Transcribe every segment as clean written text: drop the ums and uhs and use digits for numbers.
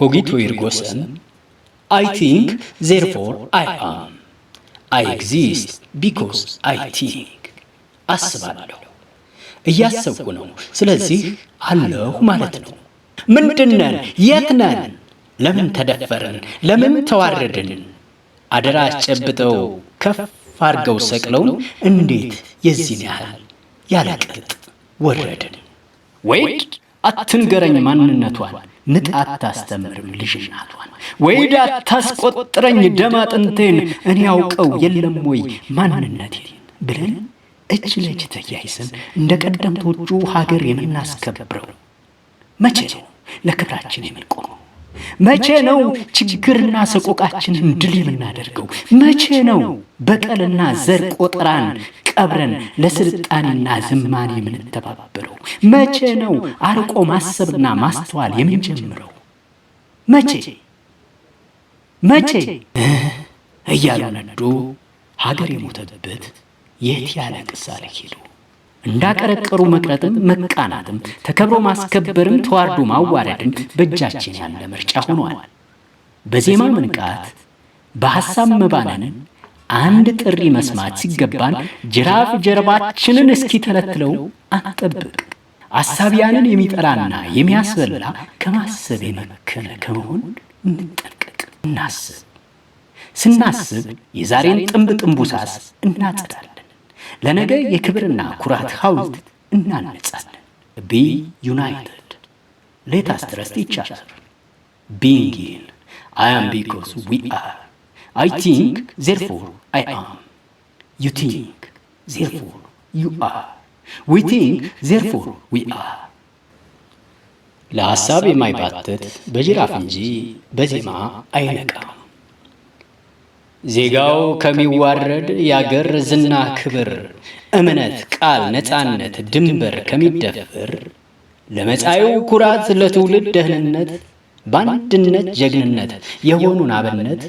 cogito ergo sum, I think, therefore I am. I exist because I think. አስባለሁ፣ እያሰብኩ ነው፣ ስለዚህ አለሁ ማለት ነው። ምንድነን? የት ነን? ለምን ተደፈርን? ለምን ተዋረድን? አደራ አስጨብጠው ከፍ አርገው ሰቅለውን እንዴት የዚህን ያህል ያለቅጥ ወረድን? ወይድ አትንገረኝ ማንነቷን፣ ንጣ አታስተምርም ልጅናቷን። ወይድ አታስቆጥረኝ ደም አጥንቴን፣ እኔ ያውቀው የለም ወይ ማንነቴን ብለን እጅ ለእጅ ተያይዘን እንደ ቀደምቶቹ ሀገር የምናስከብረው መቼ ነው? ለክብራችን የምንቆመው መቼ ነው? ችግርና ሰቆቃችንን ድል የምናደርገው መቼ ነው? በቀልና ዘር ቆጠራን ቀብረን ለስልጣኔና ዝማኔ የምንተባበረው መቼ ነው? አርቆ ማሰብና ማስተዋል የምንጀምረው መቼ እያሉ ነዶ ሀገር የሞተበት የት ያለቅሳል ሄዶ። እንዳቀረቀሩ መቅረጥም መቃናትም ተከብሮ ማስከበርም ተዋርዶ ማዋረድም በእጃችን ያለ ምርጫ ሆኗል። በዜማ መንቃት በሐሳብ መባነን አንድ ጥሪ መስማት ሲገባን ጅራፍ ጀርባችንን እስኪተለትለው አንጠብቅ። አሳቢያንን የሚጠራና የሚያስበላ ከማሰብ የመከነ ከመሆን እንጠንቀቅ። እናስብ። ስናስብ የዛሬን ጥንቡሳስ እናጸዳለን። ለነገ የክብርና ኩራት ሐውልት እናነጻለን። Be united. Let us trust each other. Being in, I am because we are. I think, therefore I am. You think, therefore you are. We think, therefore we are. ለሐሳብ የማይባትት በጅራፍ እንጂ በዜማ አይነቃም። ዜጋው ከሚዋረድ ያገር ዝና ክብር፣ እምነት ቃል ነፃነት ድንበር ከሚደፍር ለመጻዩ ኩራት ለትውልድ ደህንነት በአንድነት ጀግንነት የሆኑን አብነት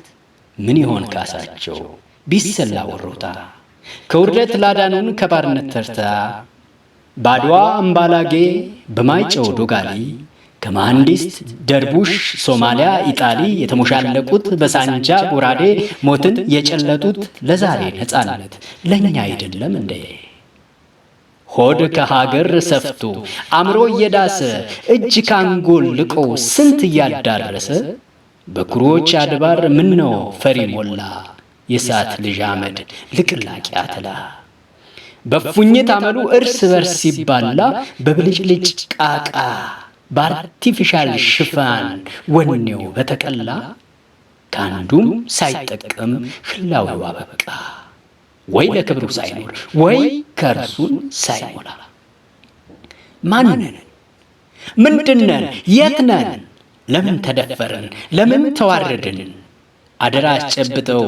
ምን ይሆን ካሳቸው ቢሰላ ወሮታ ከውርደት ላዳኑን ከባርነት ተርታ ባድዋ አምባላጌ በማይጨው ዶጋሊ ከመሐንዲስ ደርቡሽ ሶማሊያ ኢጣሊ የተሞሻለቁት በሳንጃ ጎራዴ ሞትን የጨለጡት ለዛሬ ነፃነት ለኛ አይደለም እንዴ? ሆድ ከሀገር ሰፍቶ አምሮ እየዳሰ እጅ ካንጎል ልቆ ስንት እያዳረሰ በኩሮች አድባር ምን ነው ፈሪ ሞላ የሳት ልጅ አመድ ልቅላቂ አተላ በፉኝት አመሉ እርስ በርስ ሲባላ በብልጭልጭ ቃቃ በአርቲፊሻል ሽፋን ወኔው በተቀላ ካንዱም ሳይጠቀም ህላዊው አበቃ። ወይ ለክብሩ ሳይኖር ወይ ከርሱን ሳይሞላ ማንነን? ምንድነን? የት ነን? ለምን ተደፈርን? ለምን ተዋረድን? አደራ አስጨብጠው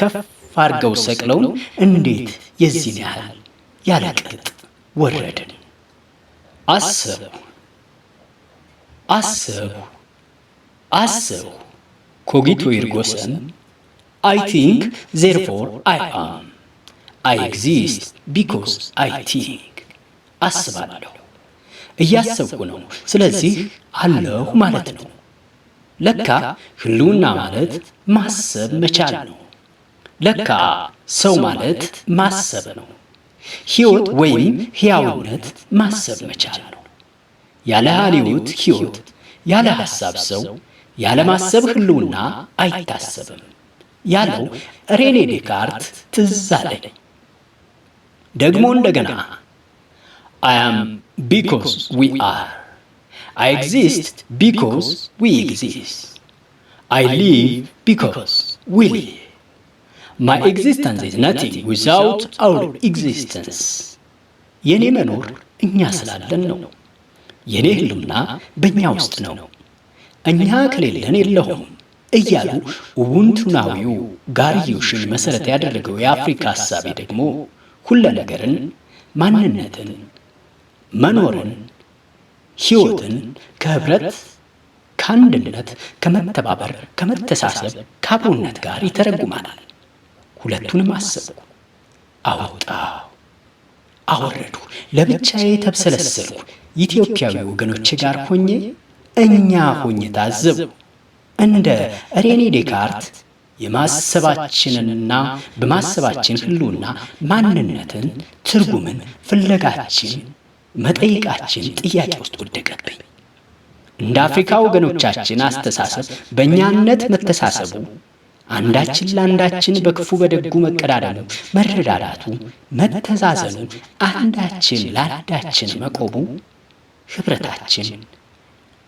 ከፍ አርገው ሰቅለውን እንዴት የዚህን ያህል ያለቅጥ ወረድን? አሰቡ ኮጊቶ ኤርጎ ሰም I think, therefore I am. I exist because I think. አስባለሁ፣ እያሰብኩ ነው፣ ስለዚህ አለሁ ማለት ነው። ለካ ህልውና ማለት ማሰብ መቻል ነው። ለካ ሰው ማለት ማሰብ ነው። ሕይወት ወይም ሕያውነት ማሰብ መቻል ነው። ያለ ሀሊውት ሕይወት፣ ያለ ሐሳብ ሰው፣ ያለ ማሰብ ህልውና አይታሰብም ያለው ሬኔ ዴካርት ትዝ አለኝ። ደግሞ እንደገና I am because we are. I exist because we exist. I live because we live. My existence is nothing without our existence. የኔ መኖር እኛ ስላለን ነው። የኔ ህልውና በእኛ ውስጥ ነው። እኛ ከሌለን የለሁም እያሉ ኡቡንቱናዊው ጋርዮሽን መሰረት ያደረገው የአፍሪካ ሐሳቤ ደግሞ ሁሉ ነገርን፣ ማንነትን፣ መኖርን፣ ሕይወትን ከህብረት፣ ከአንድነት፣ ከመተባበር፣ ከመተሳሰብ፣ ከአብሮነት ጋር ይተረጉማል። ሁለቱንም አሰብኩ፣ አወጣው፣ አወረዱ፣ ለብቻዬ ተብሰለሰልኩ። ኢትዮጵያዊ ወገኖቼ ጋር ሆኜ እኛ ሆኜ ታዘቡ። እንደ ሬኔ ዴካርት የማሰባችንንና በማሰባችን ህልውና ማንነትን፣ ትርጉምን፣ ፍለጋችን፣ መጠይቃችን ጥያቄ ውስጥ ወደቀብኝ። እንደ አፍሪካ ወገኖቻችን አስተሳሰብ በእኛነት መተሳሰቡ፣ አንዳችን ለአንዳችን በክፉ በደጉ መቀዳደሙ፣ መረዳዳቱ፣ መተዛዘኑ፣ አንዳችን ለአንዳችን መቆሙ፣ ኅብረታችን፣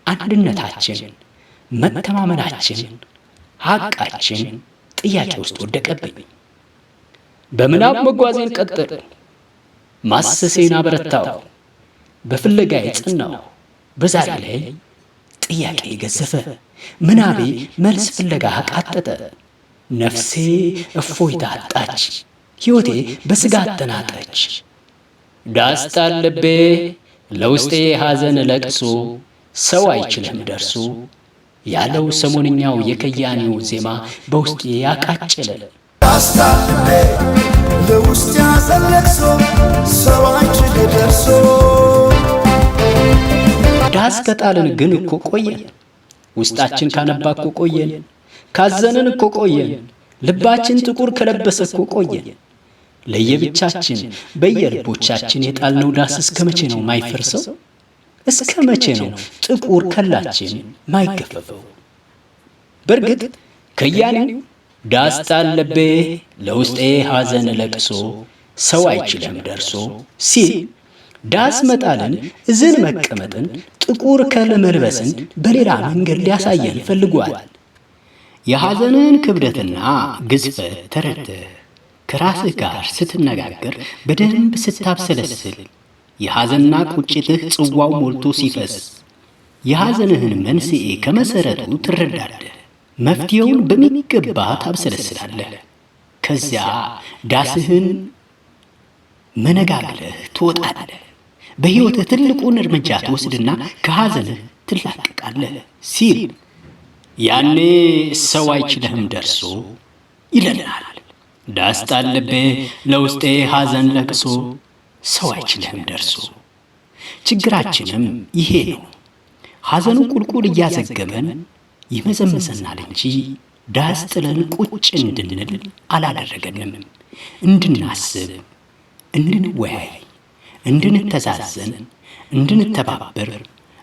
አንድነታችን፣ መተማመናችን፣ ሐቃችን ጥያቄ ውስጥ ወደቀብኝ። በምናብ መጓዜን ቀጠል፣ ማሰሴን አበረታው፣ በፍለጋዬ ጸናው። በዛሬ ላይ ጥያቄ ገዘፈ፣ ምናቤ መልስ ፍለጋ ቃጠጠ። ነፍሴ እፎይታ አጣች፣ ሕይወቴ በስጋት ተናጠች። ዳስጣል ልቤ ለውስጤ ሐዘን ለቅሶ፣ ሰው አይችልም ደርሶ ያለው ሰሞንኛው የከያኒው ዜማ በውስጤ ያቃጨለ። ዳስጣል ልቤ ለውስጤ ሐዘን ለቅሶ፣ ሰው አይችልም ደርሶ። ዳስ ከጣልን ግን እኮ ቆየን፣ ውስጣችን ካነባ እኮ ቆየን፣ ካዘንን እኮ ቆየን፣ ልባችን ጥቁር ከለበሰ እኮ ቆየን። ለየብቻችን በየልቦቻችን የጣልነው ዳስ እስከ መቼ ነው ማይፈርሰው? እስከ መቼ ነው ጥቁር ከላችን ማይገፈፈው? በእርግጥ ከያኔው ዳስ ጣል ልቤ ለውስጤ ሐዘን ለቅሶ፣ ሰው አይችልም ደርሶ ሲል ዳስ መጣልን፣ እዝን መቀመጥን፣ ጥቁር ከል መልበስን በሌላ መንገድ ሊያሳየን ፈልጓል። የሐዘንን ክብደትና ግዝፈት ተረድተህ ከራስህ ጋር ስትነጋገር፣ በደንብ ስታብሰለስል፣ የሐዘንና ቁጭትህ ጽዋው ሞልቶ ሲፈስ የሐዘንህን መንስኤ ከመሠረቱ ትረዳለህ። መፍትሄውን በሚገባ ታብሰለስላለህ። ከዚያ ዳስህን መነጋግለህ ትወጣለህ። በሕይወትህ ትልቁን እርምጃ ትወስድና ከሐዘንህ ትላቀቃለህ ሲል ያኔ ሰው አይችልህም ደርሶ ይለናል። ዳስ ጣል ልቤ ለውስጤ ሐዘን ለቅሶ፣ ሰው አይችልህም ደርሶ። ችግራችንም ይሄ ነው። ሐዘኑ ቁልቁል እያዘገመን ይመዘምዘናል እንጂ ዳስ ጥለን ቁጭ እንድንል አላደረገንም። እንድናስብ፣ እንድንወያይ፣ እንድንተዛዘን፣ እንድንተባበር፣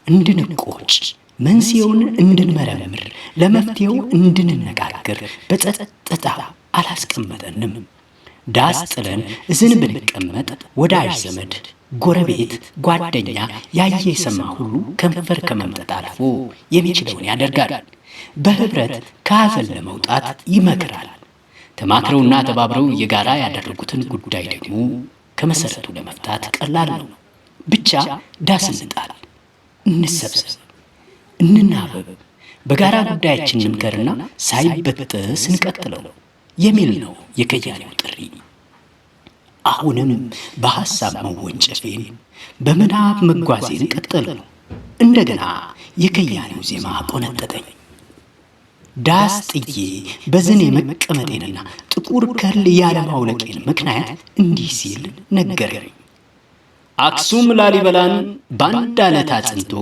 እንድንቆጭ፣ መንስኤውን እንድንመረምር፣ ለመፍትሄው እንድንነጋገር በጸጥታ አላስቀመጠንም። ዳስ ጥለን እዝን ብንቀመጥ ወዳጅ ዘመድ፣ ጎረቤት፣ ጓደኛ ያየ የሰማ ሁሉ ከንፈር ከመምጠጥ አልፎ የሚችለውን ያደርጋል። በኅብረት ከሐዘን ለመውጣት ይመክራል። ተማክረውና ተባብረው የጋራ ያደረጉትን ጉዳይ ደግሞ ከመሠረቱ ለመፍታት ቀላል ነው። ብቻ ዳስ እንጣል፣ እንሰብሰብ፣ እንናበብ፣ በጋራ ጉዳያችን እንምከርና ሳይበጠስ እንቀጥለው የሚል ነው የከያኔው ጥሪ። አሁንም በሐሳብ መወንጨፌን፣ በምናብ መጓዜን ቀጠልኩ። እንደገና የከያኔው ዜማ ቆነጠጠኝ። ዳስ ጥዬ በዝኔ መቀመጤንና ጥቁር ከል ያለማውለቄን ምክንያት እንዲህ ሲል ነገረኝ። አክሱም ላሊበላን በአንድ ዓለት አጽንቶ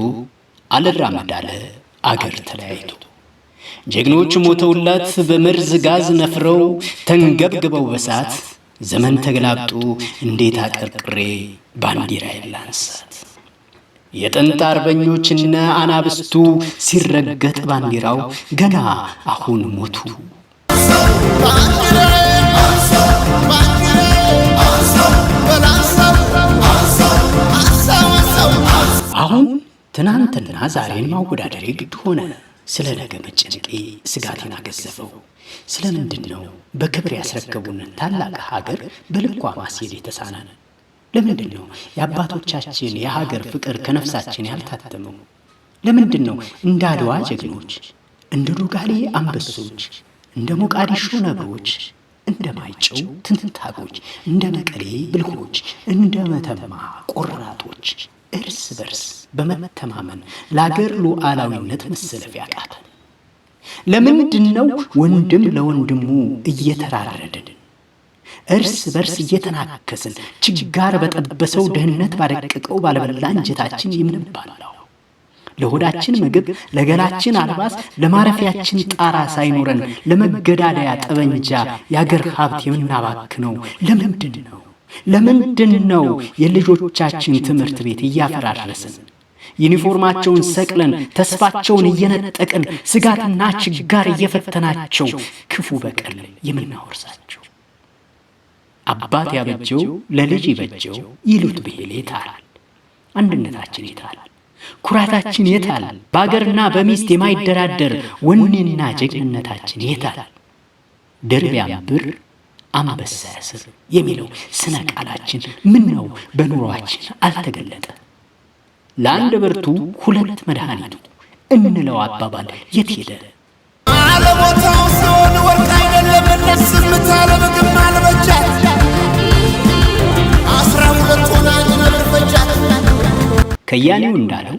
አልራመድ አለ አገር ተለያይቶ። ጀግኖች ሞተውላት በመርዝ ጋዝ ነፍረው ተንገብግበው በሳት፣ ዘመን ተገላብጦ እንዴት አቀርቅሬ ባንዲራዬን ላንሳት። የጥንት አርበኞችና አናብስቱ ሲረገጥ ባንዲራው ገና አሁን ሞቱ። አሁን ትናንትና ዛሬን ማወዳደሬ ግድ ሆነ። ስለ ነገ መጨነቄ ስጋቴን አገዘፈው። ስለምንድን ነው በክብር ያስረከቡንን ታላቅ ሀገር በልኳ ማስሄድ የተሳነን? ለምንድን ነው የአባቶቻችን የሀገር ፍቅር ከነፍሳችን ያልታተመው? ለምንድን ነው እንደ አድዋ ጀግኖች፣ እንደ ዶጋሌ አንበሶች፣ እንደ ሞቃዲሾ ነብሮች፣ እንደ ማይጨው ትንታጎች፣ እንደ መቀሌ ብልሆች፣ እንደ መተማ ቆራጦች እርስ በርስ በመተማመን ለአገር ሉዓላዊነት መሰለፍ ያቃተን? ለምንድን ነው ወንድም ለወንድሙ እየተራረድን እርስ በርስ እየተናከስን ችጋር በጠበሰው ድህነት ባደቀቀው ባለበላ እንጀታችን የምንባላው? ለሆዳችን ምግብ፣ ለገላችን አልባስ፣ ለማረፊያችን ጣራ ሳይኖረን ለመገዳደያ ጠበንጃ የአገር ሀብት የምናባክነው ለምንድን ነው? ለምንድን ነው የልጆቻችን ትምህርት ቤት እያፈራረስን ዩኒፎርማቸውን ሰቅለን ተስፋቸውን እየነጠቅን ስጋትና ችጋር እየፈተናቸው ክፉ በቀል የምናወርሳቸው? አባት ያበጀው ለልጅ ይበጀው ይሉት ብሂል የታል? አንድነታችን የታል? ኩራታችን የታል? በአገርና በሚስት የማይደራደር ወኔና ጀግንነታችን የታል? ድር ቢያብር አንበሳ ያስር የሚለው ስነ ቃላችን ምን ነው በኑሯችን አልተገለጠ? ለአንድ ብርቱ ሁለት መድኃኒቱ እንለው አባባል የት ሄደ? አለቦታው ሲሆን ወርቅ አይደለም ዝምታ ለበግም አልበጃት 12 ሆና ነብር ፈጃት። ከያኔው እንዳለው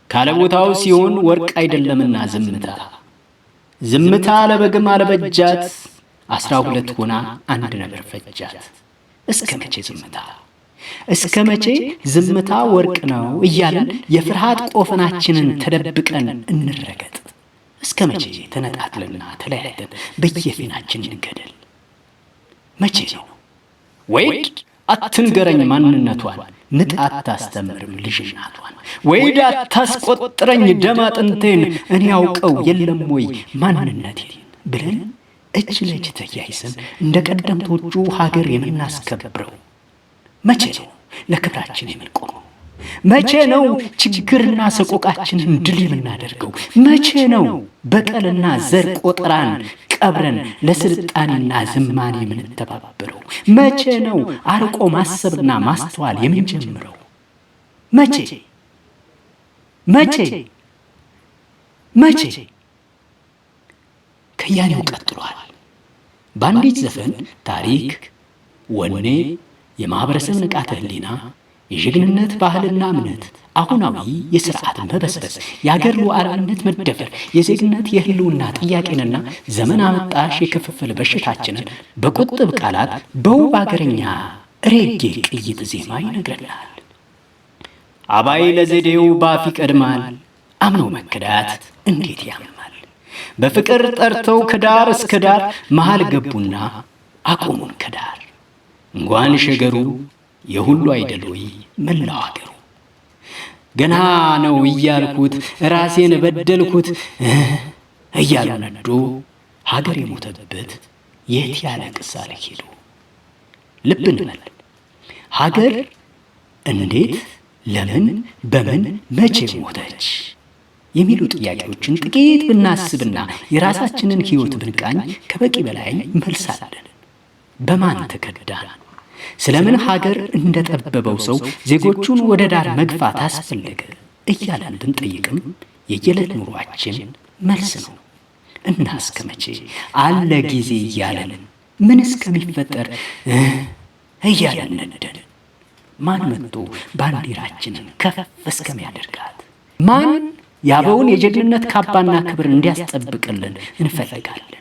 ካለቦታው ሲሆን ወርቅ አይደለምና ዝምታ ለበግም አልበጃት 12 ሆና አንድ ነብር ፈጃት። እስከ መቼ ዝምታ? እስከ መቼ ዝምታ ወርቅ ነው እያልን የፍርሃት ቆፈናችንን ተደብቀን እንረገጥ? እስከ መቼ ተነጣጥለና ተለያይተን በየፊናችን እንገደል? መቼ ነው? ወይድ አትንገረኝ ማንነቷን፣ ምጥ አታስተምርም ልጅናቷን። ወይድ አታስቆጥረኝ ደም አጥንቴን፣ እኔ ያውቀው የለም ወይ ማንነቴን ብለን እጅ ለእጅ ተያይዘን እንደ ቀደምቶቹ ሀገር የምናስከብረው? መቼ ነው ለክብራችን የምንቆመው? መቼ ነው ችግርና ሰቆቃችንን ድል የምናደርገው? መቼ ነው በቀልና ዘር ቆጠራን ቀብረን ለስልጣኔና ዝማኔ የምንተባበረው? መቼ ነው አርቆ ማሰብና ማስተዋል የምንጀምረው? መቼ መቼ መቼ? ከያኔው ቀጥሏል። በአንዲት ዘፈን ታሪክ፣ ወኔ፣ የማህበረሰብ ንቃተ ህሊና፣ የጀግንነት ባህልና እምነት፣ አሁናዊ የሥርዓት መበስበስ፣ የአገር ሉዓላዊነት መደፈር፣ የዜግነት የህልውና ጥያቄንና ዘመን አመጣሽ የክፍፍል በሽታችንን በቁጥብ ቃላት በውብ አገረኛ ሬጌ ቅይጥ ዜማ ይነግረናል። አባይ ለዘዴው ባፍ ይቀድማል፣ አምኖ መከዳት እንዴት ያምማል። በፍቅር ጠርተው ከዳር እስከ ዳር መሃል ገቡና አቆሙን ከዳር። እንኳን ሸገሩ የሁሉ አይደሎይ መላው አገሩ። ገና ነው እያልኩት ራሴን በደልኩት እያሉ ነዶ ሀገር የሞተበት የት ያለቅሳል ሄዶ። ልብ እንበል። ሀገር እንዴት፣ ለምን፣ በምን፣ መቼ ሞተች የሚሉ ጥያቄዎችን ጥቂት ብናስብና የራሳችንን ሕይወት ብንቃኝ ከበቂ በላይ መልስ አለን። በማን ተከዳን? ስለምን ሀገር እንደጠበበው ሰው ዜጎቹን ወደ ዳር መግፋት አስፈለገ እያለን ብንጠይቅም የየዕለት ኑሯችን መልስ ነው። እና እስከ መቼ አለ ጊዜ እያለን ምን እስከሚፈጠር እያለን ነደን? ማን መጥቶ ባንዲራችንን ከፍ እስከሚያደርጋት? ማን ያበውን የጀግንነት ካባና ክብር እንዲያስጠብቅልን እንፈልጋለን?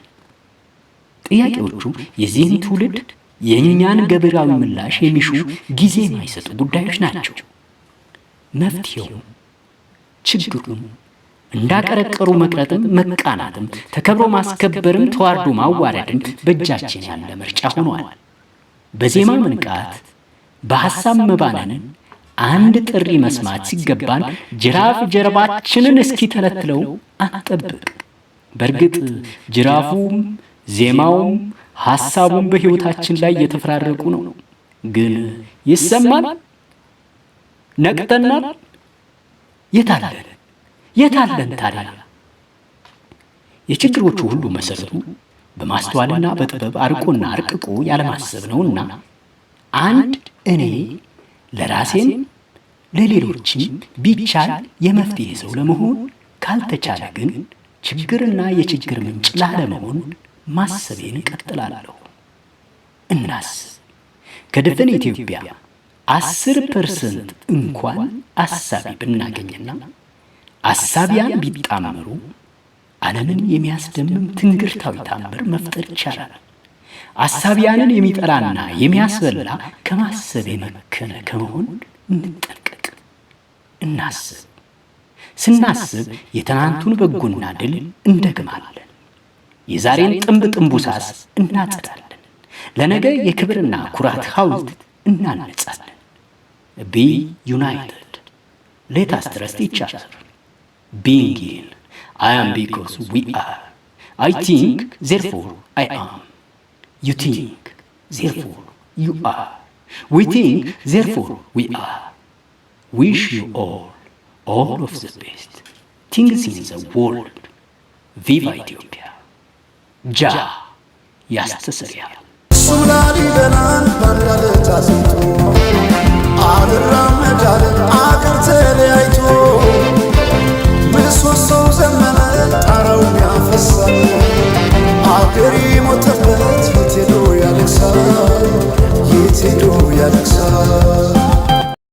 ጥያቄዎቹ የዚህን ትውልድ የእኛን ገቢራዊ ምላሽ የሚሹ ጊዜ የማይሰጡ ጉዳዮች ናቸው። መፍትሄው ችግሩን እንዳቀረቀሩ መቅረጥም መቃናትም ተከብሮ ማስከበርም ተዋርዶ ማዋረድም በእጃችን ያለ ምርጫ ሆኗል። በዜማ መንቃት፣ በሐሳብ መባነንን፣ አንድ ጥሪ መስማት ሲገባን ጅራፍ ጀርባችንን እስኪ ተለትለው አንጠብቅ። በእርግጥ ጅራፉም ዜማውም ሐሳቡም በሕይወታችን ላይ የተፈራረቁ ነው። ግን ይሰማል? ነቅተናል? የታለን ታዲያ? የችግሮቹ ሁሉ መሰረቱ በማስተዋልና በጥበብ አርቆና አርቅቆ ያለማሰብ ነውና አንድ እኔ ለራሴን ለሌሎችም ቢቻል የመፍትሄ ሰው ለመሆን ካልተቻለ ግን ችግርና የችግር ምንጭ ላለመሆን ማሰቤን እቀጥላለሁ። እናስብ። ከድፍን ኢትዮጵያ 10% እንኳን አሳቢ ብናገኝና አሳቢያን ቢጣመሩ ዓለምን የሚያስደምም ትንግርታዊ ታምር መፍጠር ይቻላል። አሳቢያንን የሚጠላና የሚያስበላ ከማሰብ የመከነ ከመሆን እንጠንቀቅ። እናስብ። ስናስብ የትናንቱን በጎና ድል እንደግማለን። የዛሬን ጥንቡሳስ እናጸዳለን። ለነገ የክብርና ኩራት ሐውልት እናነጻለን። ቢ ዩናይትድ ሌት አስ ትረስት ኢች አዘር ቢንግ ኢን አይ አም ቢኮዝ ዊ አር I think, therefore I am. You think, therefore you are. We think, therefore we are. Wish you all of the best things in the world. Viva Ethiopia. Ja, ያስተሰርያል።